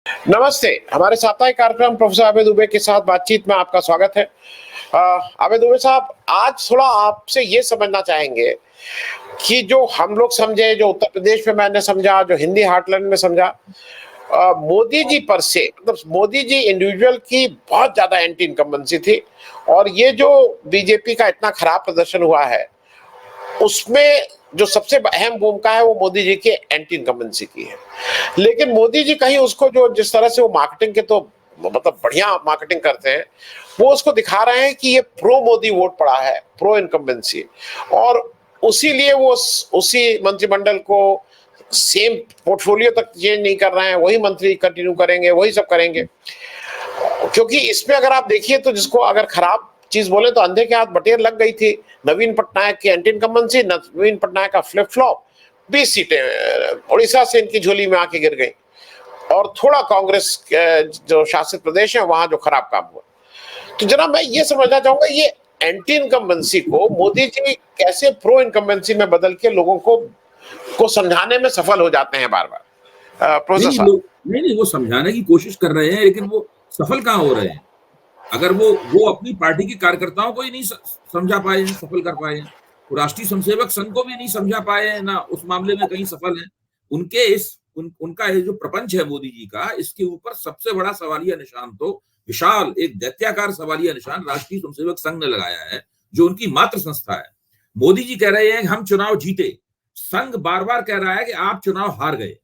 नमस्ते। हमारे साप्ताहिक कार्यक्रम प्रोफेसर आबिद दुबे के साथ बातचीत में आपका स्वागत है। आबिद दुबे साहब, आज थोड़ा आपसे ये समझना चाहेंगे कि जो हम लोग समझे, जो उत्तर प्रदेश में मैंने समझा, जो हिंदी हार्टलैंड में समझा, मोदी जी पर से मतलब मोदी जी इंडिविजुअल की बहुत ज्यादा एंटी इनकम्बेंसी थी और ये जो बीजेपी का इतना खराब प्रदर्शन हुआ है उसमें जो सबसे अहम भूमिका है वो मोदी जी की एंटी इनकम्बेंसी की है। लेकिन मोदी जी कहीं उसको जो जिस तरह से वो मार्केटिंग के तो मतलब बढ़िया मार्केटिंग करते हैं, वो उसको दिखा रहे हैं कि ये प्रो मोदी वोट पड़ा है, प्रो इनकम्बेंसी, और उसी लिए वो उसी मंत्रिमंडल को सेम पोर्टफोलियो तक चेंज नहीं कर रहे हैं, वही मंत्री कंटिन्यू करेंगे, वही सब करेंगे। क्योंकि इसमें अगर आप देखिए तो जिसको अगर खराब चीज बोले तो अंधे के हाथ बटेर लग गई थी। नवीन पटनायक की एंटी इनकम्बेंसी, नवीन पटनायक का फ्लिप फ्लॉप, 20 सीटें उड़ीसा से इनकी झोली में आके गिर गई, और थोड़ा कांग्रेस जो शासित प्रदेश है वहां जो खराब काम हुआ। तो जनाब, मैं ये समझना चाहूंगा, ये एंटी इनकम्बेंसी को मोदी जी कैसे प्रो इनकम्बेंसी में बदल के लोगों को समझाने में सफल हो जाते हैं बार बार। प्रोफेसर नहीं, साहब। नहीं, वो समझाने की कोशिश कर रहे हैं, लेकिन वो सफल कहाँ हो रहे हैं। अगर वो अपनी पार्टी के कार्यकर्ताओं को ही नहीं समझा पाए हैं, सफल कर पाए हैं, वो राष्ट्रीय स्वयंसेवक संघ को भी नहीं समझा पाए हैं, ना उस मामले में कहीं सफल हैं। उनका ये जो प्रपंच है मोदी जी का, इसके ऊपर सबसे बड़ा सवालिया निशान तो विशाल एक दैत्याकार सवालिया निशान राष्ट्रीय स्वयंसेवक संघ ने लगाया है, जो उनकी मातृ संस्था है। मोदी जी कह रहे हैं कि हम चुनाव जीते, संघ बार बार कह रहा है कि आप चुनाव हार गए,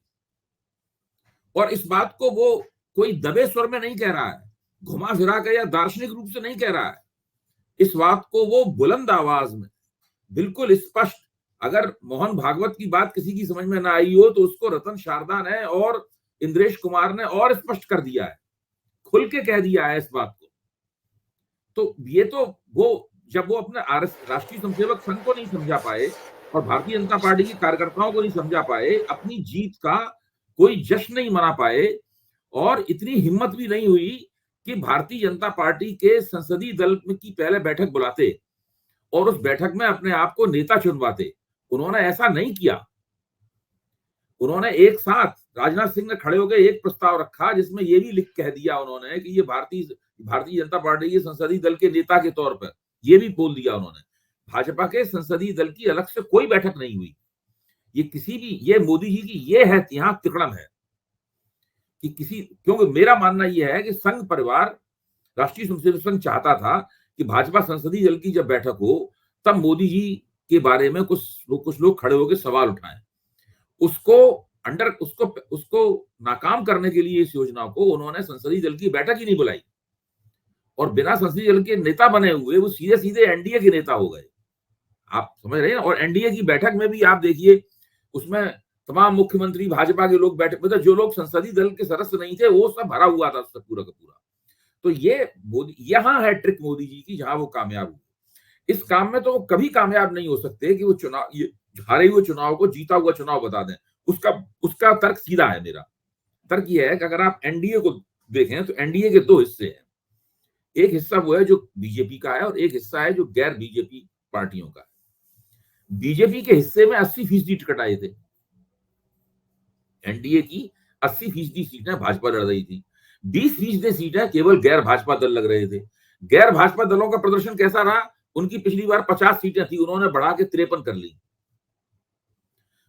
और इस बात को वो कोई दबे स्वर में नहीं कह रहा है, घुमा फिरा कर या दार्शनिक रूप से नहीं कह रहा है। इस बात को वो बुलंद आवाज में बिल्कुल स्पष्ट, अगर मोहन भागवत की बात किसी की समझ में ना आई हो तो उसको रतन शारदा ने और इंद्रेश कुमार ने और स्पष्ट कर दिया है, खुल के कह दिया है इस बात को। तो ये तो वो जब वो अपने राष्ट्रीय स्वयंसेवक संघ को नहीं समझा पाए और भारतीय जनता पार्टी के कार्यकर्ताओं को नहीं समझा पाए, अपनी जीत का कोई जश्न नहीं मना पाए, और इतनी हिम्मत भी नहीं हुई कि भारतीय जनता पार्टी के संसदीय दल की पहले बैठक बुलाते और उस बैठक में अपने आप को नेता चुनवाते, उन्होंने ऐसा नहीं किया। उन्होंने एक साथ राजनाथ सिंह ने खड़े होकर एक प्रस्ताव रखा जिसमें यह भी लिख कह दिया उन्होंने कि ये भारतीय जनता पार्टी के संसदीय दल के नेता के तौर पर यह भी बोल दिया उन्होंने, भाजपा के संसदीय दल की अलग से कोई बैठक नहीं हुई। ये मोदी जी की ये है यहां तिकड़म है कि क्योंकि मेरा मानना यह है कि संघ परिवार, राष्ट्रीय स्वयंसेवक संघ चाहता था कि भाजपा संसदीय दल की जब बैठक हो तब मोदी जी के बारे में कुछ लोग खड़े होकर सवाल उठाएं। उसको नाकाम करने के लिए इस योजना को उन्होंने संसदीय दल की बैठक ही नहीं बुलाई, और बिना संसदीय दल के नेता बने हुए वो सीधे सीधे एनडीए के नेता हो गए। आप समझ रहे हैं। और एनडीए की बैठक में भी आप देखिए, उसमें तमाम मुख्यमंत्री भाजपा के लोग बैठे, मतलब जो लोग संसदीय दल के सदस्य नहीं थे वो सब भरा हुआ था उससे पूरा का पूरा। तो ये यहां है ट्रिक मोदी जी की, जहां वो कामयाब हुए। इस काम में तो वो कभी कामयाब नहीं हो सकते कि वो हारे हुए चुनाव को जीता हुआ चुनाव बता दें। उसका तर्क सीधा है। मेरा तर्क ये है कि अगर आप एनडीए को देखें तो एनडीए के दो हिस्से हैं। एक हिस्सा वो है जो बीजेपी का है और एक हिस्सा है जो गैर बीजेपी पार्टियों का है। बीजेपी के हिस्से में 80% टिकट आए थे। एनडीए की 80% सीटें भाजपा लड़ रही थी, 20% सीटें केवल गैर भाजपा दल लग रहे थे। गैर भाजपा दलों का प्रदर्शन कैसा रहा? उनकी पिछली बार 50 सीटें थी, उन्होंने बढ़ा के 53 कर ली।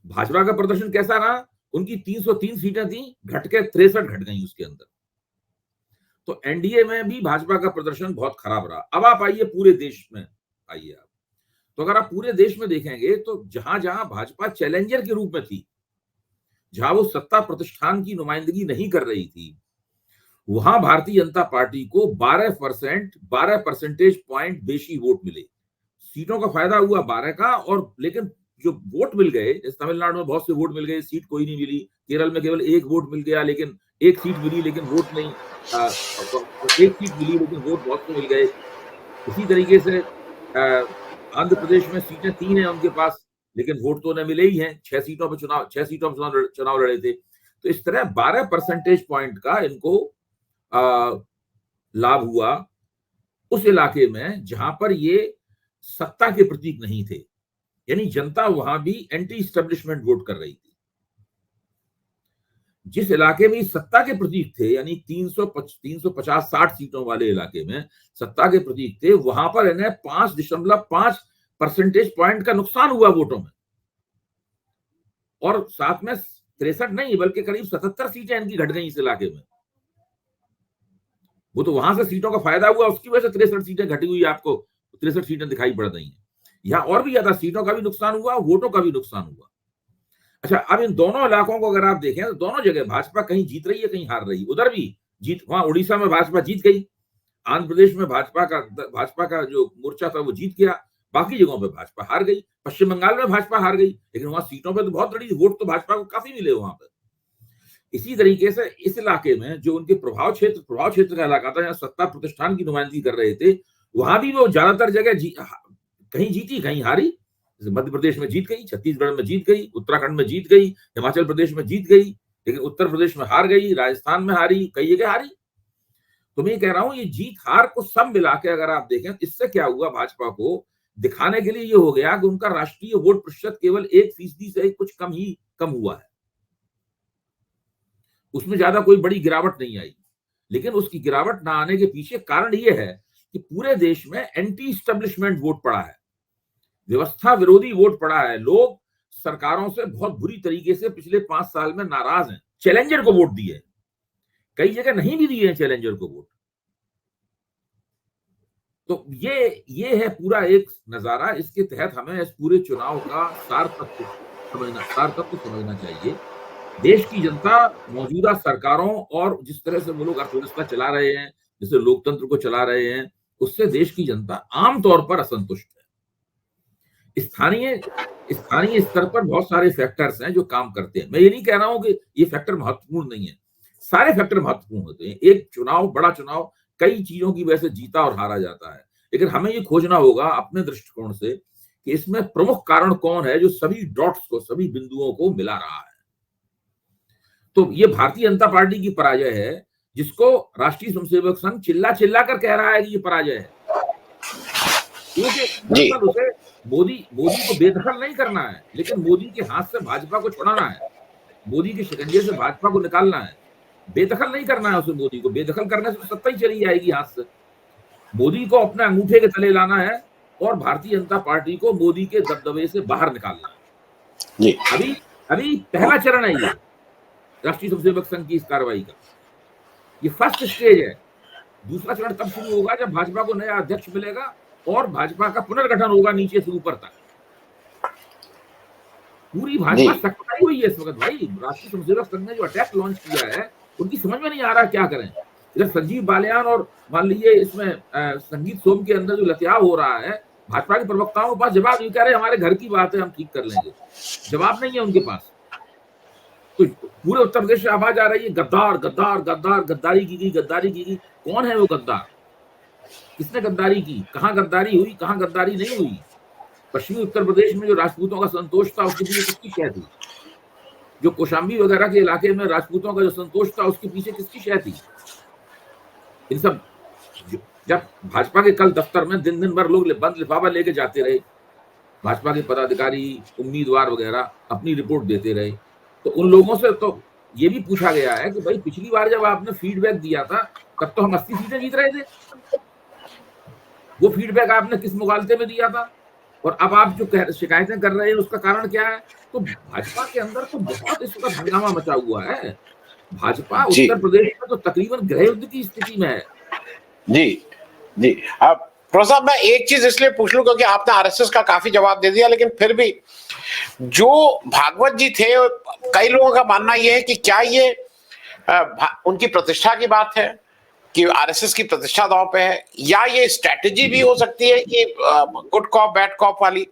भाजपा का प्रदर्शन कैसा रहा? उनकी 303 सीटें थी, घट के 63 घट गई उसके अंदर। तो एनडीए में भी भाजपा का प्रदर्शन बहुत खराब रहा। अब आप आइए पूरे देश में, आइए आप, तो अगर आप पूरे देश में देखेंगे तो जहां जहां भाजपा चैलेंजर के रूप में थी, जहां वो सत्ता प्रतिष्ठान की नुमाइंदगी नहीं कर रही थी, वहां भारतीय जनता पार्टी को 12 परसेंटेज पॉइंट बेशी वोट मिले। सीटों का फायदा हुआ 12 का, और लेकिन जो वोट मिल गए, जैसे तमिलनाडु में बहुत से वोट मिल गए, सीट कोई नहीं मिली। केरल में केवल एक वोट मिल गया, लेकिन एक सीट मिली लेकिन वोट नहीं। एक सीट मिली लेकिन वोट बहुत से मिल गए। इसी तरीके से आंध्र प्रदेश में सीटें 3 हैं उनके पास, लेकिन वोट तो उन्हें मिले ही हैं। 6 सीटों पर चुनाव लड़े थे। तो इस तरह 12 परसेंटेज पॉइंट का इनको लाभ हुआ उस इलाके में जहां पर ये सत्ता के प्रतीक नहीं थे, यानी जनता वहां भी एंटी एस्टेब्लिशमेंट वोट कर रही थी। जिस इलाके में सत्ता के प्रतीक थे, यानी 350-60 सीटों वाले इलाके में सत्ता के प्रतीक थे, वहां पर इन्हें 5.5 परसेंटेज पॉइंट का नुकसान हुआ वोटों में, और साथ में 63 नहीं बल्कि करीब 77 सीटें इनकी घट गई इस इलाके में। वो तो वहां से सीटों का फायदा हुआ, उसकी वजह से 63 सीटें घटी हुई, आपको 63 सीटें दिखाई पड़ रही हैं। यहाँ और भी ज्यादा सीटों का भी नुकसान हुआ, वोटों का भी नुकसान हुआ। अच्छा, अब इन दोनों इलाकों को अगर आप देखें तो दोनों जगह भाजपा कहीं जीत रही है, कहीं हार रही है। उधर भी जीत, वहां उड़ीसा में भाजपा जीत गई, आंध्र प्रदेश में भाजपा का जो मोर्चा था वो जीत गया, बाकी जगहों पे भाजपा हार गई। पश्चिम बंगाल में भाजपा हार गई, लेकिन वहां सीटों पे तो बहुत बड़ी वोट तो भाजपा को काफी मिले वहां पर। इसी तरीके से इस इलाके में जो उनके प्रभाव क्षेत्र का इलाका था, जहां सत्ता प्रतिष्ठान की नुमाइंदगी कर रहे थे, वहां भी वो ज्यादातर जगह कहीं जीती कहीं हारी। मध्य प्रदेश में जीत गई, छत्तीसगढ़ में जीत गई, उत्तराखंड में जीत गई, हिमाचल प्रदेश में जीत गई, लेकिन उत्तर प्रदेश में हार गई, राजस्थान में हारी, कई जगह हारी। तो मैं कह रहा हूं, ये जीत हार को सब मिला के अगर आप देखें, इससे क्या हुआ, भाजपा को दिखाने के लिए ये हो गया कि उनका राष्ट्रीय वोट प्रतिशत केवल 1% से कुछ कम हुआ है, उसमें ज्यादा कोई बड़ी गिरावट नहीं आई। लेकिन उसकी गिरावट ना आने के पीछे कारण यह है कि पूरे देश में एंटी स्टैब्लिशमेंट वोट पड़ा है, व्यवस्था विरोधी वोट पड़ा है। लोग सरकारों से बहुत बुरी तरीके से पिछले 5 साल में नाराज हैं, चैलेंजर को वोट दिए, कई जगह नहीं भी दिए हैं चैलेंजर को वोट। तो ये है पूरा एक नजारा। इसके तहत हमें इस पूरे चुनाव का सार तत्व समझना चाहिए। देश की जनता मौजूदा सरकारों और जिस तरह से वो लोग अर्थव्यवस्था चला रहे हैं, जिससे लोकतंत्र को चला रहे हैं, उससे देश की जनता आमतौर पर असंतुष्ट है। स्थानीय स्तर पर बहुत सारे फैक्टर्स हैं जो काम करते हैं। मैं ये नहीं कह रहा हूं कि ये फैक्टर महत्वपूर्ण नहीं है, सारे फैक्टर महत्वपूर्ण होते हैं। एक चुनाव, बड़ा चुनाव, कई चीजों की वजह से जीता और हारा जाता है, लेकिन हमें ये खोजना होगा अपने दृष्टिकोण से कि इसमें प्रमुख कारण कौन है जो सभी डॉट्स को, सभी बिंदुओं को मिला रहा है। तो ये भारतीय जनता पार्टी की पराजय है, जिसको राष्ट्रीय स्वयंसेवक संघ चिल्ला कर कह रहा है कि ये पराजय है, क्योंकि उसे मोदी को बेदखल नहीं करना है, लेकिन मोदी के हाथ से भाजपा को छुड़ाना है, मोदी के शिकंजे से भाजपा को निकालना है। बेदखल नहीं करना है उसे, मोदी को बेदखल करने से सत्ता ही चली जाएगी हाथ से। मोदी को अपने अंगूठे के तले लाना है और भारतीय जनता पार्टी को मोदी के दबदबे से बाहर निकालना है। अभी पहला चरण है ये राष्ट्रीय स्वयंसेवक संघ की इस कार्रवाई का, ये फर्स्ट स्टेज है। दूसरा चरण तब शुरू होगा जब भाजपा को नया अध्यक्ष मिलेगा और भाजपा का पुनर्गठन होगा नीचे से ऊपर तक। पूरी भाजपा सक्रिय हुई है इस वक्त भाई। राष्ट्रीय स्वयंसेवक संघ ने जो अटैक लॉन्च किया है, उनकी समझ में नहीं आ रहा क्या करें। इधर संजीव बालियान और मान लीजिए इसमें संगीत सोम के अंदर जो लतियाव हो रहा है, भाजपा के प्रवक्ताओं के पास जवाब नहीं, कह रहे हमारे घर की बात है, हम ठीक कर लेंगे। जवाब नहीं है उनके पास। तो पूरे उत्तर प्रदेश से आवाज आ रही है गद्दार गद्दार गद्दार, गद्दारी की गई। कौन है वो गद्दार? किसने गद्दारी की? कहां गद्दारी हुई, कहां गद्दारी नहीं हुई? पश्चिमी उत्तर प्रदेश में जो राजपूतों का संतोष था, उसके पीछे किसकी शय थी? जो कौशाम्बी वगैरह के इलाके में राजपूतों का जो संतोष था, उसके पीछे किसकी शय थी? इन सब, जब भाजपा के कल दफ्तर में दिन भर लोग बंद लिफाफा लेके जाते रहे, भाजपा के पदाधिकारी, उम्मीदवार वगैरह अपनी रिपोर्ट देते रहे, तो उन लोगों से तो ये भी पूछा गया है कि भाई पिछली बार जब आपने फीडबैक दिया था तब तो हम 80 सीटें जीत रहे थे, वो फीडबैक आपने किस मुगालते में दिया था? और अब आप जो शिकायतें कर रहे हैं उसका कारण क्या है? तो भाजपा के अंदर तो बहुत इस वक्त हंगामा मचा हुआ है। भाजपा उत्तर प्रदेश में तो तकरीबन गृह युद्ध की स्थिति में है। जी अब प्रोफेसर साहब, मैं एक चीज इसलिए पूछ लूं क्योंकि आपने आरएसएस का काफी जवाब दे दिया, लेकिन फिर भी जो भागवत जी थे, कई लोगों का मानना यह है कि क्या ये उनकी प्रतिष्ठा की बात है कि आरएसएस की प्रतिष्ठा दांव पे है, या ये स्ट्रेटेजी भी हो सकती है कि गुड कॉप बैड कॉप वाली,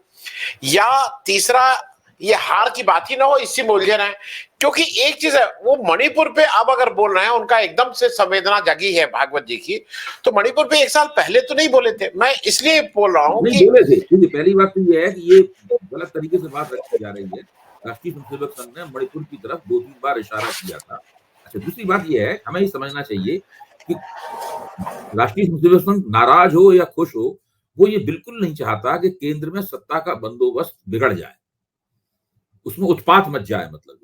या तीसरा ये हार की बात ही ना हो, इससे उलझन है। क्योंकि एक चीज है, वो मणिपुर पे अब अगर बोल रहे हैं, उनका एकदम से संवेदना जगी है भागवत जी की, तो मणिपुर पे 1 साल पहले तो नहीं बोले थे। मैं इसलिए बोल रहा हूँ कि बोले थे, क्योंकि पहली बात तो ये है कि ये गलत तरीके से बात रखी जा रही है। राष्ट्रीय स्वयंसेवक संघ ने मणिपुर की तरफ 2-3 बार इशारा किया था। अच्छा, दूसरी बात ये है, हमें ये समझना चाहिए कि राष्ट्रीय स्वयंसेवक संघ नाराज हो या खुश हो, वो ये बिल्कुल नहीं चाहता कि केंद्र में सत्ता का बंदोबस्त बिगड़ जाए, उसमें उत्पात मच जाए, मतलब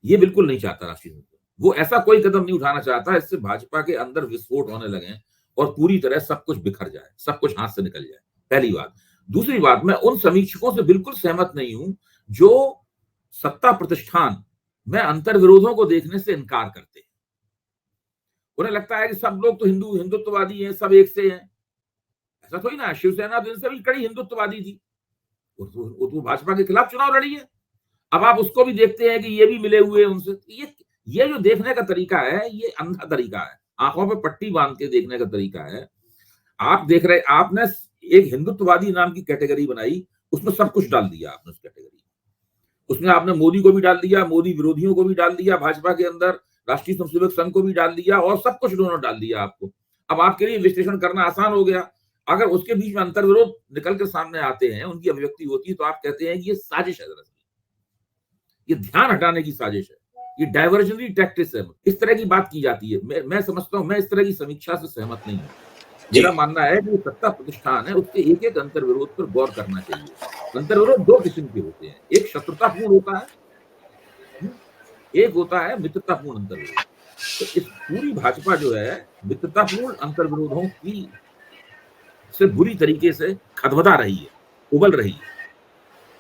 ये बिल्कुल नहीं चाहता राष्ट्रीय स्वयंसेवक। वो ऐसा कोई कदम नहीं उठाना चाहता इससे भाजपा के अंदर विस्फोट होने लगे और पूरी तरह सब कुछ बिखर जाए, सब कुछ हाथ से निकल जाए। पहली बात। दूसरी बात, मैं उन समीक्षकों से बिल्कुल सहमत नहीं हूं जो सत्ता प्रतिष्ठान में अंतर विरोधों को देखने से इनकार करते हैं। उन्हें लगता है कि सब लोग तो हिंदुत्ववादी हैं, सब एक से हैं। ऐसा थोड़ी ना, शिवसेना दिन से भी कड़ी हिंदुत्ववादी थी, वो तो भाजपा के खिलाफ चुनाव लड़ी है। अब आप उसको भी देखते हैं कि ये भी मिले हुए हैं उनसे। ये जो देखने का तरीका है, ये अंधा तरीका है, आंखों पे पट्टी बांध के देखने का तरीका है। आप देख रहे, आपने एक हिंदुत्ववादी नाम की कैटेगरी बनाई, उसमें सब कुछ डाल दिया आपने उस कैटेगरी में। उसमें आपने मोदी को भी डाल दिया, मोदी विरोधियों को भी डाल दिया, भाजपा के अंदर राष्ट्रीय स्वयंसेवक संघ को भी डाल दिया, और सब कुछ उन्होंने डाल दिया आपको। अब आपके लिए विश्लेषण करना आसान हो गया। अगर उसके बीच में अंतर विरोध निकल कर सामने आते हैं, उनकी अभिव्यक्ति होती है, तो आप कहते हैं कि ये साजिश है, दरअसल ये ध्यान हटाने की साजिश है, ये डाइवर्जनरी टैक्टिक्स है। इस तरह की बात की जाती है। मैं समझता हूं, मैं इस तरह की समीक्षा से सहमत नहीं हूं। मेरा मानना है कि सत्ता प्रतिष्ठान है, उसके एक एक अंतर विरोध पर गौर करना चाहिए। अंतर विरोध दो किस्म के होते हैं, एक शत्रुतापूर्ण होता है, एक होता है मित्रतापूर्ण अंतर विरोध। तो इस पूरी भाजपा जो है मित्रतापूर्ण अंतर विरोधों की से बुरी तरीके से खदबदा रही है, उबल रही है।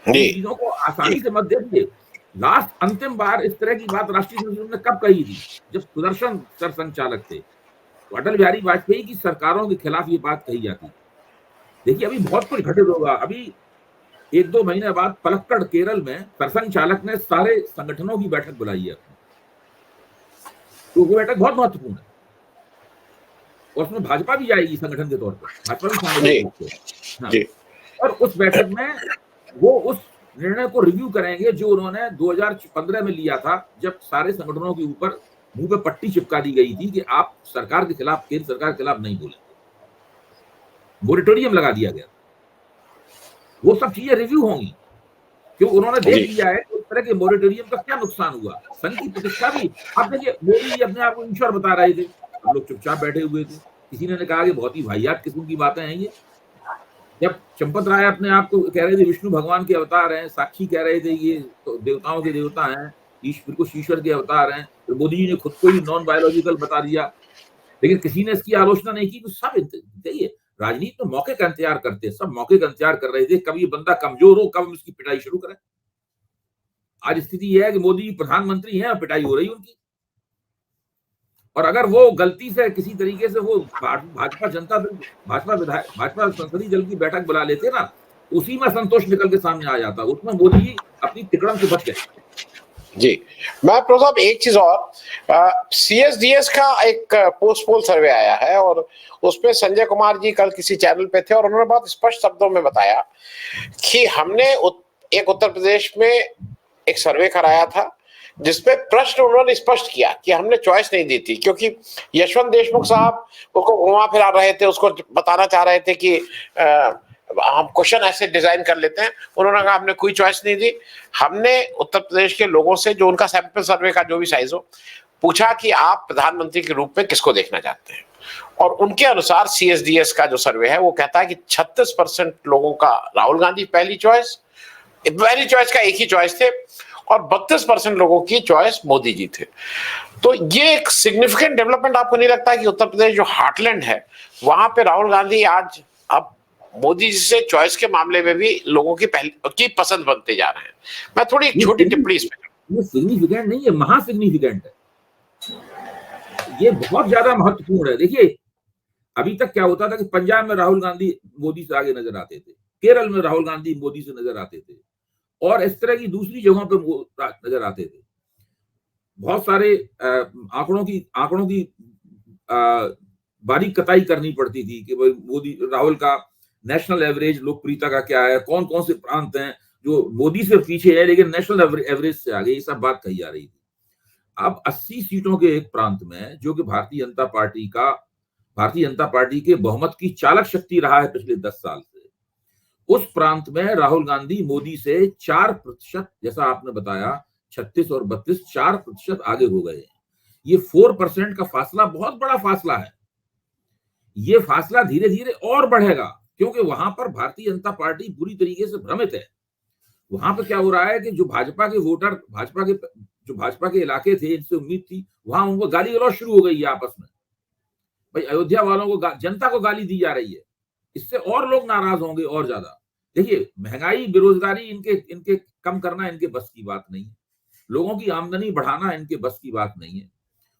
चीजों को आसानी से मत देखिए। लास्ट अंतिम बार इस तरह की बात राष्ट्रीय संसद ने कब कही थी? जब सुदर्शन सर संचालक थे, तो अटल बिहारी वाजपेयी की सरकारों के खिलाफ ये बात कही जाती थी। देखिए अभी बहुत कुछ घटित होगा। अभी 1-2 महीने बाद पलक्कड़ केरल में सरसंघ चालक ने सारे संगठनों की बैठक बुलाई है, तो वो बैठक बहुत महत्वपूर्ण है, और उसमें भाजपा भी जाएगी संगठन के तौर पर, भाजपा भी शामिल होगी। और उस बैठक में वो उस निर्णय को रिव्यू करेंगे जो उन्होंने 2015 में लिया था, जब सारे संगठनों के ऊपर मुंह पे पट्टी चिपका दी गई थी कि आप सरकार के खिलाफ, केंद्र सरकार के खिलाफ नहीं बोलेंगे, मोरेटोरियम लगा दिया गया। वो सब चीजें रिव्यू होंगी, क्योंकि उन्होंने देख लिया है कि उस तरह के मोरेटोरियम का क्या नुकसान हुआ। संघ की प्रतिष्ठा भी, आप देखिए मोदी जी अपने आप को ईश्वर बता रहे थे, हम लोग चुपचाप बैठे हुए थे। किसी ने कहा कि बहुत ही वाहियात किस्म की बातें हैं ये। जब चंपत राय अपने आप को कह रहे थे विष्णु भगवान के अवतार हैं, साक्षी कह रहे थे ये तो देवताओं के देवता हैं, ईश्वर के अवतार हैं, तो मोदी जी ने खुद को ही नॉन बायोलॉजिकल बता दिया, लेकिन किसी ने इसकी आलोचना नहीं की। तो सब देखिए राजनीति में मौके का इंतजार करते हैं, सब मौके का इंतजार कर रहे थे, कब ये बंदा कमजोर हो, कब हम इसकी पिटाई शुरू करें। आज स्थिति यह है कि मोदी जी प्रधानमंत्री हैं और पिटाई हो रही उनकी। और अगर वो गलती से किसी तरीके से वो भाजपा संसदीय दल की बैठक बुला लेते ना, उसी में संतोष निकल के सामने आ जाता, उसमें मोदी जी अपनी तिकड़म से बच गए। जी, मैं प्रो साहब एक चीज और, CSDS का एक पोस्ट पोल सर्वे आया है, और उसमें संजय कुमार जी कल किसी चैनल पे थे और उन्होंने बहुत स्पष्ट शब्दों में बताया कि हमने एक उत्तर प्रदेश में एक सर्वे कराया था, जिसपे प्रश्न उन्होंने स्पष्ट किया कि हमने चॉइस नहीं दी थी, क्योंकि यशवंत देशमुख साहब उसको घुमा फिरा रहे थे, उसको बताना चाह रहे थे कि हम क्वेश्चन ऐसे डिजाइन कर लेते हैं। उन्होंने कहा हमने कोई चॉइस नहीं दी, हमने उत्तर प्रदेश के लोगों से, जो उनका सैंपल सर्वे का जो भी साइज हो, पूछा कि आप प्रधानमंत्री के रूप में किसको देखना चाहते हैं। और उनके अनुसार CSDS का जो सर्वे है वो कहता है कि 36% लोगों का राहुल गांधी पहली चॉइस का एक ही चॉइस थे, और 32% लोगों की चॉइस मोदी जी थे। तो ये एक सिग्निफिकेंट डेवलपमेंट आपको नहीं लगता है कि उत्तर प्रदेश जो हार्टलैंड है, वहां पे राहुल गांधी आज अब मोदी जी से चॉइस के मामले में भी लोगों की पसंद बनते जा रहे हैं? मैं थोड़ी एक छोटी टिप्पणी इस पे। ये सिग्निफिकेंट नहीं है, महा सिग्निफिकेंट है, ये बहुत ज्यादा महत्वपूर्ण है। देखिए अभी तक क्या होता था कि पंजाब में राहुल गांधी मोदी से आगे नजर आते थे, केरल में राहुल गांधी मोदी से नजर आते थे, और इस तरह की दूसरी जगहों पे नजर आते थे। बहुत सारे आंकड़ों की बारीक कताई करनी पड़ती थी कि भाई मोदी राहुल का नेशनल एवरेज लोकप्रियता का क्या है, कौन कौन से प्रांत हैं जो मोदी से पीछे है लेकिन नेशनल एवरेज से आगे, ये सब बात कही जा रही थी। अब 80 सीटों के एक प्रांत में, जो कि भारतीय जनता पार्टी के बहुमत की चालक शक्ति रहा है पिछले 10 साल से, उस प्रांत में राहुल गांधी मोदी से 4%, जैसा आपने बताया 36 और 32, 4% आगे हो गए। ये 4% का फासला बहुत बड़ा फासला है। ये फासला धीरे धीरे और बढ़ेगा, क्योंकि वहां पर भारतीय जनता पार्टी पूरी तरीके से भ्रमित है। वहां पर क्या हो रहा है कि जो भाजपा के वोटर, भाजपा के जो भाजपा के इलाके थे, इनसे उम्मीद थी, वहां उनको गाली गलौज शुरू हो गई है आपस में। भाई अयोध्या वालों को, जनता को गाली दी जा रही है, इससे और लोग नाराज होंगे और ज्यादा। देखिए, महंगाई, बेरोजगारी इनके इनके कम करना इनके बस की बात नहीं है, लोगों की आमदनी बढ़ाना इनके बस की बात नहीं है।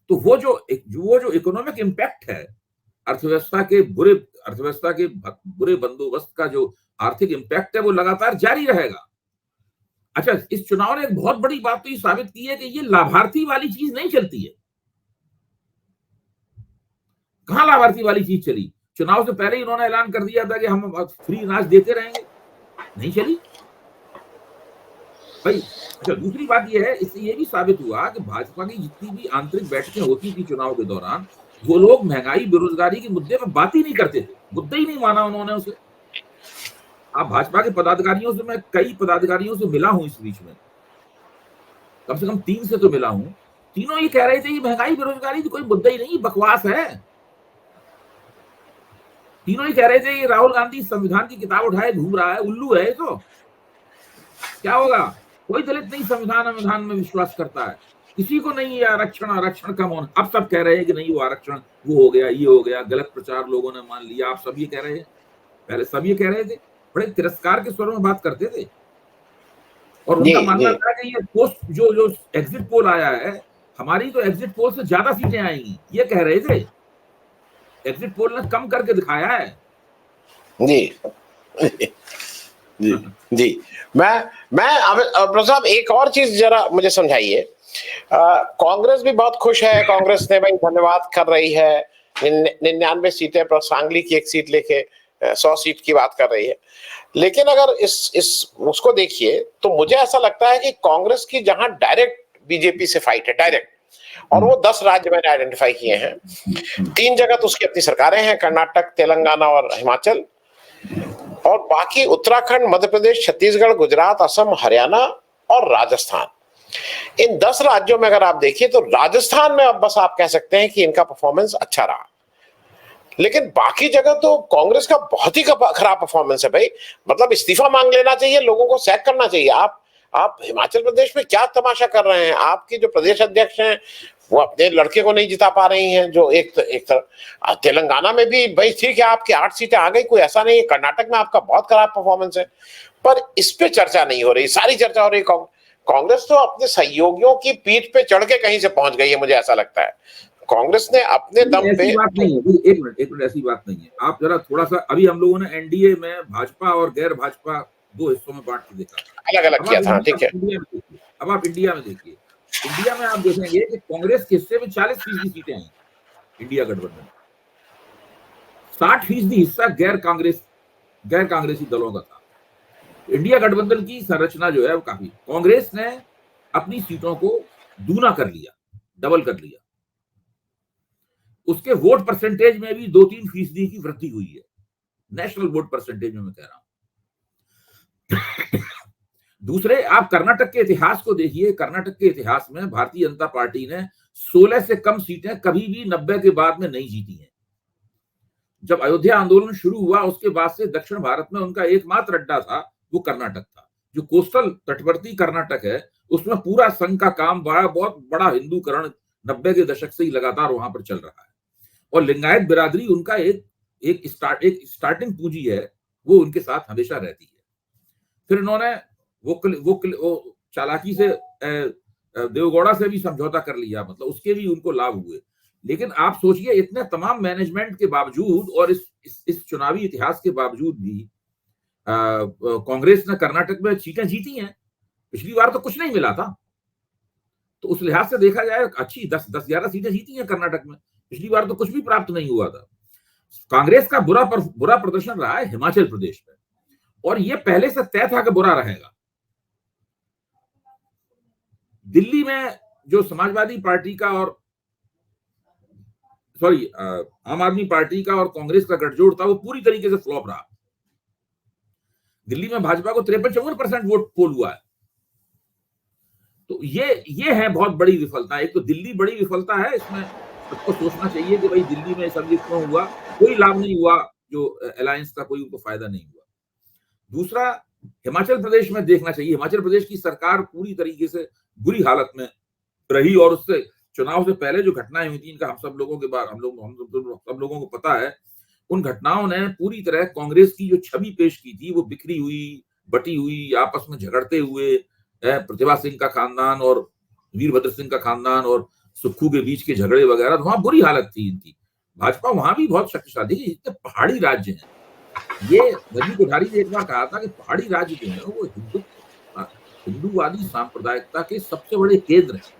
तो वो जो इकोनॉमिक इम्पैक्ट है, अर्थव्यवस्था के बुरे बंदोबस्त का जो आर्थिक इम्पैक्ट है, वो लगातार जारी रहेगा। अच्छा, इस चुनाव ने एक बहुत बड़ी बात तो ये साबित की है कि ये लाभार्थी वाली चीज नहीं चलती है। कहां लाभार्थी वाली चीज चली? चुनाव से पहले ही इन्होंने ऐलान कर दिया था कि हम फ्री अनाज देते रहेंगे, नहीं चली भाई। अच्छा, दूसरी बात यह है, इससे यह भी साबित हुआ कि भाजपा की जितनी भी आंतरिक बैठकें होती थी चुनाव के दौरान, वो लोग महंगाई, बेरोजगारी के मुद्दे पर बात ही नहीं करते थे, मुद्दा ही नहीं माना उन्होंने उसे। आप भाजपा के पदाधिकारियों से, मैं कई पदाधिकारियों से मिला हूं इस बीच में, कम से कम 3 से तो मिला हूं, तीनों ये कह रहे थे, ये महंगाई बेरोजगारी कोई मुद्दा ही नहीं, बकवास है। तीनों ही कह रहे थे, ये राहुल गांधी संविधान की किताब उठाए घूम रहा है, उल्लू है। तो क्या होगा? कोई दलित नहीं संविधान में विश्वास करता है, किसी को नहीं है आरक्षण का मौन। अब सब कह रहे हैं कि नहीं, वो आरक्षण वो हो गया, ये हो गया, गलत प्रचार लोगों ने मान लिया। आप सब ये कह रहे हैं, पहले सब ये कह रहे थे, बड़े तिरस्कार के स्वर में बात करते थे, और उनका मानना था कि ये पोस्ट जो एग्जिट पोल आया है, हमारी तो एग्जिट पोल से ज्यादा सीटें आएंगी, ये कह रहे थे। एग्जिट पोल ने कम करके दिखाया है। जी जी जी। मैं साहब, एक और चीज जरा मुझे समझाइए। कांग्रेस भी बहुत खुश है, कांग्रेस ने भाई धन्यवाद कर रही है, 99 सीटें पर सांगली की एक सीट लेके 100 सीट की बात कर रही है। लेकिन अगर इस उसको देखिए तो मुझे ऐसा लगता है कि कांग्रेस की जहां डायरेक्ट बीजेपी से फाइट है, डायरेक्ट, और वो 10 राज्य मैंने आइडेंटिफाई किए हैं। 3 जगह तो उसकी अपनी सरकारें हैं, कर्नाटक, तेलंगाना और हिमाचल, और बाकी उत्तराखंड, मध्य प्रदेश, छत्तीसगढ़, गुजरात, असम, हरियाणा और राजस्थान। इन 10 राज्यों में अगर आप देखिए तो राजस्थान में अब बस आप कह सकते हैं कि इनका परफॉर्मेंस अच्छा रहा, लेकिन बाकी जगह तो कांग्रेस का बहुत ही खराब परफॉर्मेंस है भाई। मतलब इस्तीफा मांग लेना चाहिए, लोगों को सैक करना चाहिए। आप हिमाचल प्रदेश में क्या तमाशा कर रहे हैं? आपकी जो प्रदेश अध्यक्ष हैं वो अपने लड़के को नहीं जिता पा रही हैं, जो एक तरह। तेलंगाना में भी भाई ठीक है, आपकी 8 सीटें आ गई, कोई ऐसा नहीं है। कर्नाटक में आपका बहुत खराब परफॉर्मेंस है, पर इस पे चर्चा नहीं हो रही, सारी चर्चा हो रही है कांग्रेस तो अपने सहयोगियों की पीठ पे चढ़ के कहीं से पहुंच गई है, मुझे ऐसा लगता है। कांग्रेस ने अपने दम पे, ऐसी बात नहीं है, एक मिनट, ऐसी बात नहीं है। आप जरा थोड़ा सा, अभी हम लोगों ने एनडीए में भाजपा और गैर भाजपा 2 हिस्सों में बांट के देखा, अलग अलग किया था, ठीक है। अब आप इंडिया में देखिए, इंडिया में आप देखेंगे कि कांग्रेस के हिस्से में 40% सीटें आई, इंडिया गठबंधन 60% हिस्सा गैर कांग्रेसी दलों का था। इंडिया गठबंधन की संरचना जो है वो काफी, कांग्रेस ने अपनी सीटों को दूना कर लिया, डबल कर लिया। उसके वोट परसेंटेज में भी 2-3% की वृद्धि हुई है, नेशनल वोट परसेंटेज में मैं कह रहा हूं। दूसरे, आप कर्नाटक के इतिहास को देखिए, कर्नाटक के इतिहास में भारतीय जनता पार्टी ने 16 से कम सीटें कभी भी 90 के बाद में नहीं जीती हैं। जब अयोध्या आंदोलन शुरू हुआ उसके बाद से दक्षिण भारत में उनका एकमात्र अड्डा था, वो कर्नाटक था। जो कोस्टल तटवर्ती कर्नाटक है, उसमें पूरा संघ का काम बहुत बड़ा हिंदूकरण 90 के दशक से ही लगातार वहां पर चल रहा है, और लिंगायत बिरादरी उनका एक स्टार्टिंग पूंजी है, वो उनके साथ हमेशा रहती है। फिर इन्होंने वो चालाकी से देवगौड़ा से भी समझौता कर लिया, मतलब उसके भी उनको लाभ हुए। लेकिन आप सोचिए, इतने तमाम मैनेजमेंट के बावजूद और इस चुनावी इतिहास के बावजूद भी कांग्रेस ने कर्नाटक में सीटें जीती हैं। पिछली बार तो कुछ नहीं मिला था, तो उस लिहाज से देखा जाए अच्छी 10-11 सीटें जीती हैं कर्नाटक में। पिछली बार तो कुछ भी प्राप्त नहीं हुआ था। कांग्रेस का बुरा प्रदर्शन रहा है हिमाचल प्रदेश में, और यह पहले से तय था कि बुरा रहेगा। दिल्ली में जो समाजवादी पार्टी का और आम आदमी पार्टी का और कांग्रेस का गठजोड़ था, वो पूरी तरीके से फ्लॉप रहा। दिल्ली में भाजपा को 53-54% वोट पोल हुआ है। तो ये है बहुत बड़ी विफलता। एक तो दिल्ली बड़ी विफलता है, इसमें सबको सोचना चाहिए कि भाई दिल्ली में सब क्यों हुआ, कोई लाभ नहीं हुआ, जो अलायंस का कोई उनको फायदा नहीं हुआ। दूसरा, हिमाचल प्रदेश में देखना चाहिए, हिमाचल प्रदेश की सरकार पूरी तरीके से बुरी हालत में रही और उससे चुनाव से पहले जो घटनाएं हुई थी, इनका हम सब लोगों के बाद हम सब लोगों को पता है। उन घटनाओं ने पूरी तरह कांग्रेस की जो छवि पेश की थी वो बिखरी हुई, बटी हुई, आपस में झगड़ते हुए, प्रतिभा सिंह का खानदान और वीरभद्र सिंह का खानदान और सुक्खू के बीच के झगड़े वगैरह, वहां बुरी हालत थी इनकी। भाजपा वहां भी बहुत शक्तिशाली, इतने पहाड़ी राज्य हैं। ये रजनी कोठारी ने एक बार कहा था कि पहाड़ी राज्य जो है वो हिंदूवादी सांप्रदायिकता के सबसे बड़े केंद्र हैं।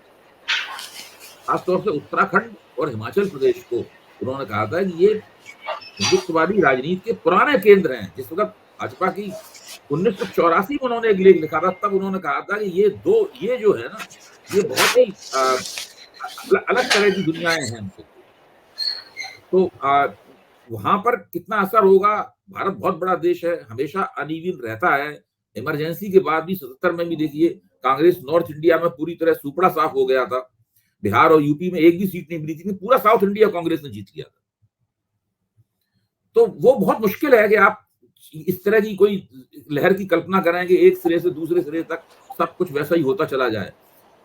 खासतौर से उत्तराखंड और हिमाचल प्रदेश को उन्होंने कहा था कि ये हिंदुत्ववादी राजनीति के पुराने केंद्र हैं। जिस वक्त भाजपा की 1984 में उन्होंने एक लेख लिखा था, तब उन्होंने कहा था कि ये जो है ना, ये बहुत ही अलग तरह की दुनियाएं हैं हमसे। तो वहां पर कितना असर होगा, भारत बहुत बड़ा देश है, हमेशा अनइवन रहता है। इमरजेंसी के बाद भी 77 में भी देखिए कांग्रेस नॉर्थ इंडिया में पूरी तरह सुपड़ा साफ हो गया था। बिहार और यूपी में एक भी सीट नहीं मिली थी, पूरा साउथ इंडिया कांग्रेस ने जीत लिया था। तो वो बहुत मुश्किल है कि आप इस तरह की कोई लहर की कल्पना करें कि एक सिरे से दूसरे सिरे तक सब कुछ वैसा ही होता चला जाए।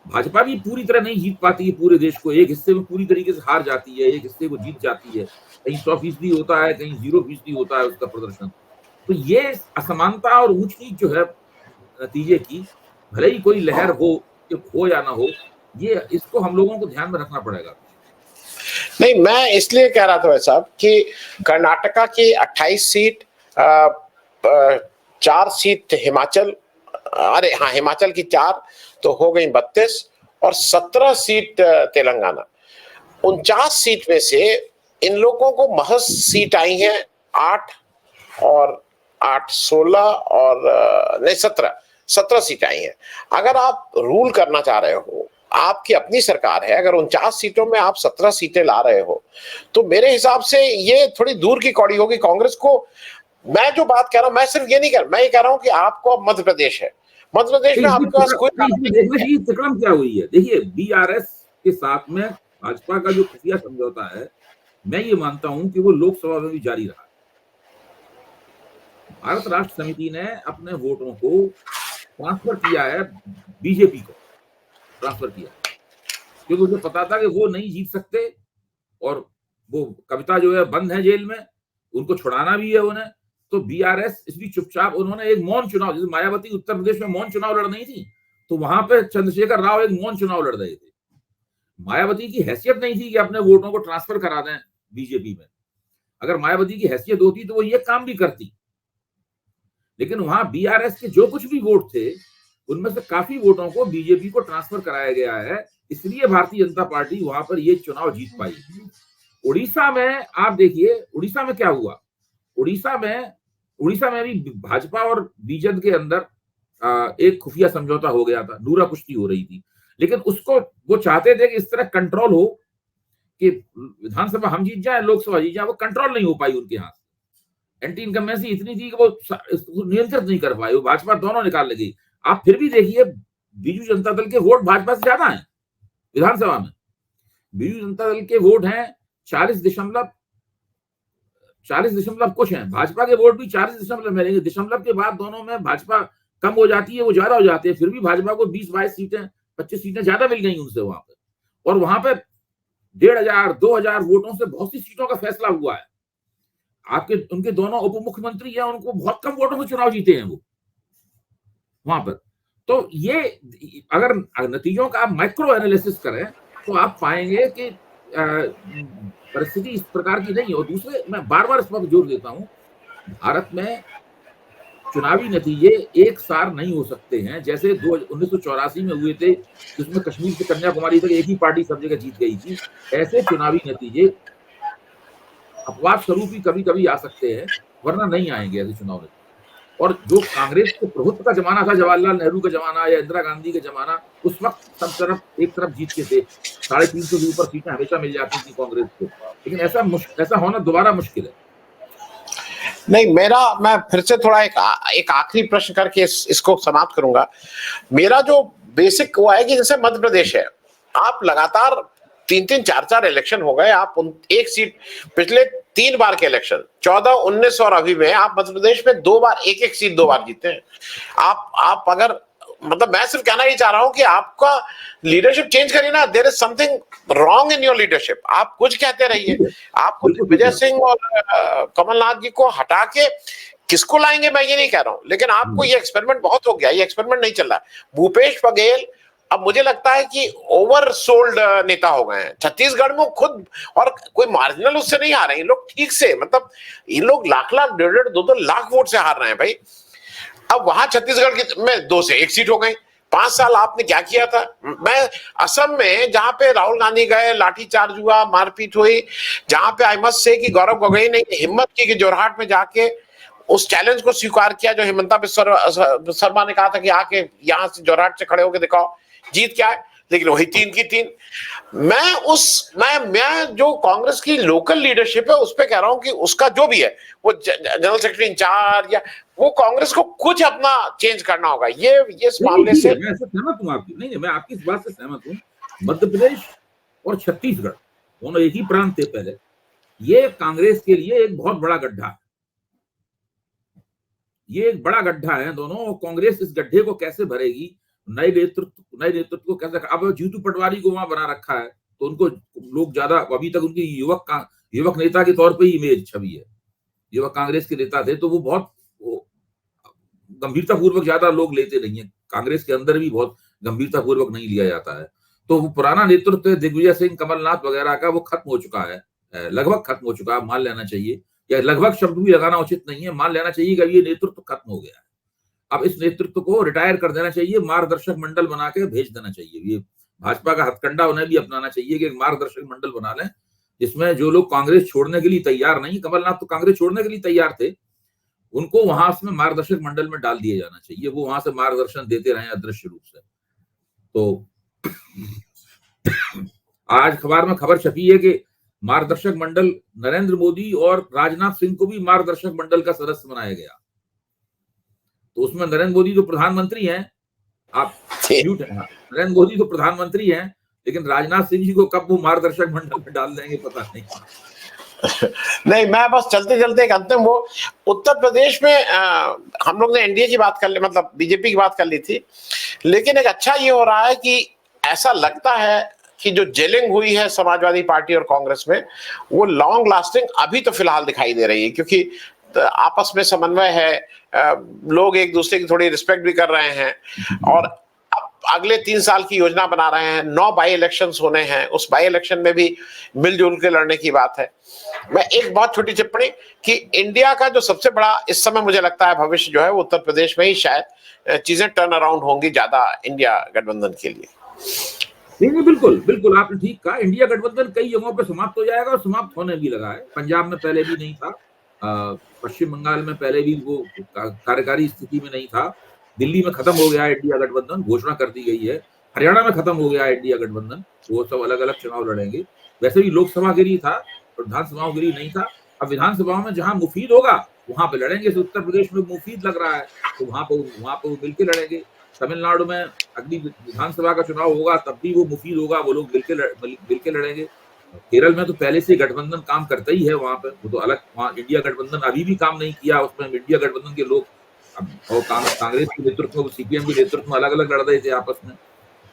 भाजपा भी पूरी तरह नहीं जीत पाती है पूरे देश को, एक हिस्से में पूरी तरीके से हार जाती है, एक हिस्से को जीत जाती है। कहीं 100% होता है, कहीं 0% होता है उसका प्रदर्शन। तो ये असमानता और ऊंच नीच जो है नतीजे की, भले ही कोई लहर हो या ना हो, ये इसको हम लोगों को ध्यान में रखना पड़ेगा। नहीं, मैं इसलिए कह रहा था भाई साहब कि कर्नाटका की 28 सीट, 4 सीट हिमाचल, अरे हाँ हिमाचल की 4 तो हो गई 32 और 17 सीट तेलंगाना। 49 सीट में से इन लोगों को महज सीट आई है 8 और 8 16 और नहीं 17 सीट आई हैं। अगर आप रूल करना चाह रहे हो, आपकी अपनी सरकार है, अगर 49 सीटों में आप 17 सीटें ला रहे हो, तो मेरे हिसाब से ये थोड़ी दूर की कौड़ी होगी कांग्रेस को। मैं जो बात कह रहा हूं, मैं सिर्फ ये नहीं कह रहा, मैं ये कह रहा हूं कि आपको अब मध्य प्रदेश है, मध्य प्रदेश में आपके पास कोई तकड़म क्या हुई है। देखिए बीआरएस के साथ में भाजपा का जो खुफिया समझौता है, मैं ये मानता हूं कि वो लोकसभा में भी जारी रहा। भारत राष्ट्र समिति ने अपने वोटों को ट्रांसफर किया है, बीजेपी को ट्रांसफर किया, क्योंकि उसे पता था कि वो नहीं जीत सकते और वो कविता जो है बंद है जेल में, उनको छुड़ाना भी है उन्हें। तो बीआरएस इसलिए चुपचाप, उन्होंने एक मौन चुनाव, जैसे मायावती उत्तर प्रदेश में मौन चुनाव लड़ रही थी, तो वहां पे चंद्रशेखर राव एक मौन चुनाव लड़ रहे थे। मायावती की हैसियत नहीं थी कि अपने वोटों को ट्रांसफर करा दें बीजेपी में। अगर मायावती की हैसियत होती तो वो ये काम भी करती, लेकिन वहां बीआरएस के जो कुछ भी वोट थे उनमें से काफी वोटों को बीजेपी को ट्रांसफर कराया गया है, इसलिए भारतीय जनता पार्टी वहां पर ये चुनाव जीत पाई। उड़ीसा में आप देखिए, उड़ीसा में क्या हुआ, उड़ीसा में भी भाजपा और बीजेपी के अंदर एक खुफिया समझौता हो गया था, नूरा कुश्ती हो रही थी, लेकिन उसको वो चाहते थे कि इस तरह कंट्रोल हो कि विधानसभा हम जीत जाए, लोकसभा जीत जाए, वो कंट्रोल नहीं हो पाई उनके हाथ। एंटी इनकम्बेंसी इतनी थी कि वो नियंत्रित नहीं कर पाए, वो भाजपा दोनों निकाल लगी। आप फिर भी देखिए बीजू जनता दल के वोट भाजपा से ज्यादा हैं विधानसभा में। बीजू जनता दल के वोट हैं 40 कुछ हैं, भाजपा के वोट भी 40 मिलेंगे। दशमलव के बाद दोनों में भाजपा कम हो जाती है, वो ज्यादा हो जाती है, फिर भी भाजपा को 20-22 सीटें 25 सीटें ज्यादा मिल गई उनसे वहां पे। और वहां पे 1500-2000 वोटों से बहुत सी सीटों का फैसला हुआ है। आपके उनके दोनों उप मुख्यमंत्री हैं, उनको बहुत कम वोटों से चुनाव जीते हैं वो वहां पर। तो ये अगर नतीजों का आप माइक्रो एनालिसिस करें तो आप पाएंगे कि परिस्थिति इस प्रकार की नहीं है। और दूसरे, मैं बार बार इस पर जोर देता हूं, भारत में चुनावी नतीजे एक सार नहीं हो सकते हैं। जैसे 1984 में हुए थे, जिसमें कश्मीर से कन्याकुमारी तक एक ही पार्टी सब जगह जीत गई थी, ऐसे चुनावी नतीजे अपवाद स्वरूप ही कभी कभी आ सकते हैं, वरना नहीं आएंगे ऐसे चुनाव नतीजे। और जो कांग्रेस के प्रभुत्व का जमाना था, जवाहरलाल नेहरू का जमाना या इंदिरा गांधी का जमाना, उस वक्त सब तरफ एक तरफ जीत के थे, 350 से ऊपर सीटें हमेशा मिल जाती थी कांग्रेस को। लेकिन ऐसा होना दोबारा मुश्किल है। नहीं, मैं फिर से थोड़ा एक आखिरी प्रश्न करके इसको समाप्त करूंगा। मेरा जो बेसिक वो है कि जैसे मध्य प्रदेश है, आप लगातार 3-3, 4-4 इलेक्शन हो गए, आप एक सीट, पिछले 3 बार के इलेक्शन 14, 19 और अभी में आप मध्य प्रदेश में 2 बार एक सीट 2 बार जीते हैं। आप अगर मतलब मैं सिर्फ कहना ये चाह रहा हूं कि आपका लीडरशिप चेंज करिए ना। There is something wrong in your leadership. आप कुछ कहते रहिए, आपको बिल्कुल दिग्विजय बिल्कुल सिंह और कमलनाथ जी को हटा के किसको लाएंगे मैं ये नहीं कह रहा हूं, लेकिन आपको ये एक्सपेरिमेंट बहुत हो गया, ये एक्सपेरिमेंट नहीं चल रहा है। भूपेश बघेल अब मुझे लगता है कि ओवर सोल्ड नेता हो गए हैं छत्तीसगढ़ में खुद, और कोई मार्जिनल उससे नहीं आ रहे हैं लोग ठीक से, मतलब ये लोग लाख लाख 1.5 2 लाख वोट से हार रहे हैं भाई। अब वहां छत्तीसगढ़ में 2 से 1 सीट हो गई। 5 साल आपने क्या किया था? मैं असम में जहां पे राहुल गांधी गए, लाठीचार्ज हुआ, मारपीट हुई, जहां पे आई मस्ट से कि गौरव गोगोई ने हिम्मत की कि जोरहाट में जाके उस चैलेंज को स्वीकार किया जो हिमंता बिस्वा शर्मा ने कहा था कि आके यहां से जोरहाट से खड़े होकर दिखाओ, जीत क्या है, लेकिन वही 3 की 3। मैं जो कांग्रेस की लोकल लीडरशिप है उस पे कह रहा हूं कि उसका जो भी है, वो जनरल सेक्रेटरी इंचार्ज या वो कांग्रेस को कुछ अपना चेंज करना होगा। ये इस नहीं मामले ठीक है, से मैं इससे सहमत हूँ आपकी, नहीं मैं आपकी इस बात से सहमत हूँ। मध्य प्रदेश और छत्तीसगढ़ दोनों एक ही प्रांत थे पहले, ये कांग्रेस के लिए एक बहुत बड़ा गड्ढा है, ये एक बड़ा गड्ढा है दोनों, और कांग्रेस इस गड्ढे को कैसे भरेगी, नए नेतृत्व को कैसे, अब जीतू पटवारी को वहां बना रखा है तो उनको लोग ज्यादा, अभी तक उनकी युवक नेता के तौर पे ही इमेज छवि है, युवक कांग्रेस के नेता थे तो वो बहुत गंभीरता पूर्वक ज्यादा लोग लेते नहीं है, कांग्रेस के अंदर भी बहुत गंभीरता पूर्वक नहीं लिया जाता है। तो वो पुराना नेतृत्व दिग्विजय सिंह, कमलनाथ वगैरह का वो खत्म हो चुका है, लगभग खत्म हो चुका है, मान लेना चाहिए, या लगभग शब्द भी लगाना उचित नहीं है, मान लेना चाहिए कि ये नेतृत्व खत्म हो गया है। अब इस नेतृत्व को रिटायर कर देना चाहिए, मार्गदर्शक मंडल बना के भेज देना चाहिए। ये भाजपा का हथकंडा उन्हें भी अपनाना चाहिए कि एक मार्गदर्शक मंडल बना लें जिसमें जो लोग कांग्रेस छोड़ने के लिए तैयार नहीं, कमलनाथ तो कांग्रेस छोड़ने के लिए तैयार थे, उनको वहां से मार्गदर्शक मंडल में डाल दिया जाना चाहिए, वो वहां से मार्गदर्शन देते रहे अदृश्य रूप से। तो आज अखबार में खबर छपी है कि मार्गदर्शक मंडल नरेंद्र मोदी और राजनाथ सिंह को भी मार्गदर्शक मंडल का सदस्य बनाया गया। तो उसमें नरेंद्र मोदी तो प्रधानमंत्री हैं, आप म्यूट है, नरेंद्र मोदी तो प्रधानमंत्री हैं, लेकिन राजनाथ सिंह जी को कब वो मार्गदर्शक मंडल में डाल देंगे पता नहीं। नहीं, मैं बस चलते चलते एक अंतिम, वो उत्तर प्रदेश में हम लोग ने एनडीए की बात कर ली, मतलब बीजेपी की बात कर ली थी, लेकिन एक अच्छा ये हो रहा है कि ऐसा लगता है कि जो जेलिंग हुई है समाजवादी पार्टी और कांग्रेस में, वो लॉन्ग लास्टिंग अभी तो फिलहाल दिखाई दे रही है, क्योंकि आपस में समन्वय है, लोग एक दूसरे की थोड़ी रिस्पेक्ट भी कर रहे हैं, और अगले 3 साल की योजना बना रहे हैं। 9 बाई इलेक्शंस होने हैं, उस बाई इलेक्शन में भी मिलजुल के लड़ने की बात है। मैं एक बहुत छोटी टिप्पणी कि इंडिया का जो सबसे बड़ा इस समय मुझे लगता है भविष्य जो है वो उत्तर प्रदेश में ही शायद चीजें टर्न अराउंड होंगी ज्यादा इंडिया गठबंधन के लिए। नहीं बिल्कुल बिल्कुल आपने ठीक कहा, इंडिया गठबंधन कई जगहों पे समाप्त हो जाएगा और समाप्त होने भी लगा है। पंजाब में पहले भी नहीं था, पश्चिम बंगाल में पहले भी वो कार्यकारी स्थिति में नहीं था, दिल्ली में खत्म हो गया है इंडिया गठबंधन, घोषणा कर दी गई है, हरियाणा में खत्म हो गया है इंडिया गठबंधन, वो सब अलग अलग चुनाव लड़ेंगे। वैसे भी लोकसभा के लिए था, विधानसभाओं के लिए नहीं था। अब विधानसभाओं में जहां मुफीद होगा वहां पे लड़ेंगे, तो उत्तर प्रदेश में मुफीद लग रहा है तो वहां पे वो मिलकर लड़ेंगे। तमिलनाडु में अगली विधानसभा का चुनाव होगा तब भी वो मुफीद होगा, वो लोग मिलके लड़ेंगे। केरल में तो पहले से गठबंधन काम करता ही है, वहां पे वो तो अलग, वहां इंडिया गठबंधन अभी भी काम नहीं किया, उसमें इंडिया गठबंधन के लोग और कांग्रेस के नेतृत्व में, सीपीएम के नेतृत्व में अलग अलग लड़ रहे थे आपस में।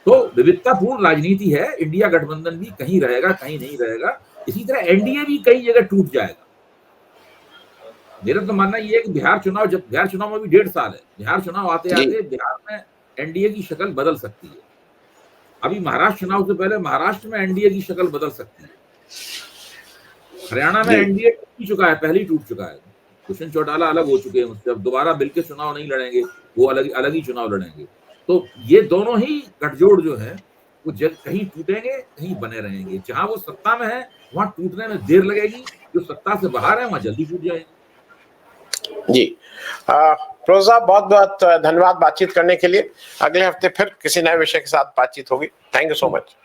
तो विविधतापूर्ण राजनीति है, इंडिया गठबंधन भी कहीं रहेगा कहीं नहीं रहेगा, इसी तरह एनडीए भी कई जगह टूट जाएगा। मेरा तो मानना ये है कि बिहार चुनाव में भी 1.5 साल है, बिहार चुनाव आते आते बिहार में एनडीए की शक्ल बदल सकती है। अभी महाराष्ट्र चुनाव से पहले महाराष्ट्र में एनडीए की शक्ल बदल सकती है। हरियाणा में एनडीए टूट चुका है, पहले ही टूट चुका है, दुष्यंत चौटाला अलग हो चुके हैं उससे, अब दोबारा मिलकर चुनाव नहीं लड़ेंगे, वो अलग ही चुनाव लड़ेंगे। तो ये दोनों ही गठजोड़ जो है वो कहीं टूटेंगे कहीं बने रहेंगे। जहां वो सत्ता में है वहां टूटने में देर लगेगी, जो सत्ता से बाहर है वहां जल्दी टूट जाएंगे। जी, प्रोफेसर साहब बहुत बहुत धन्यवाद बातचीत करने के लिए। अगले हफ्ते फिर किसी नए विषय के साथ बातचीत होगी। Thank you so much.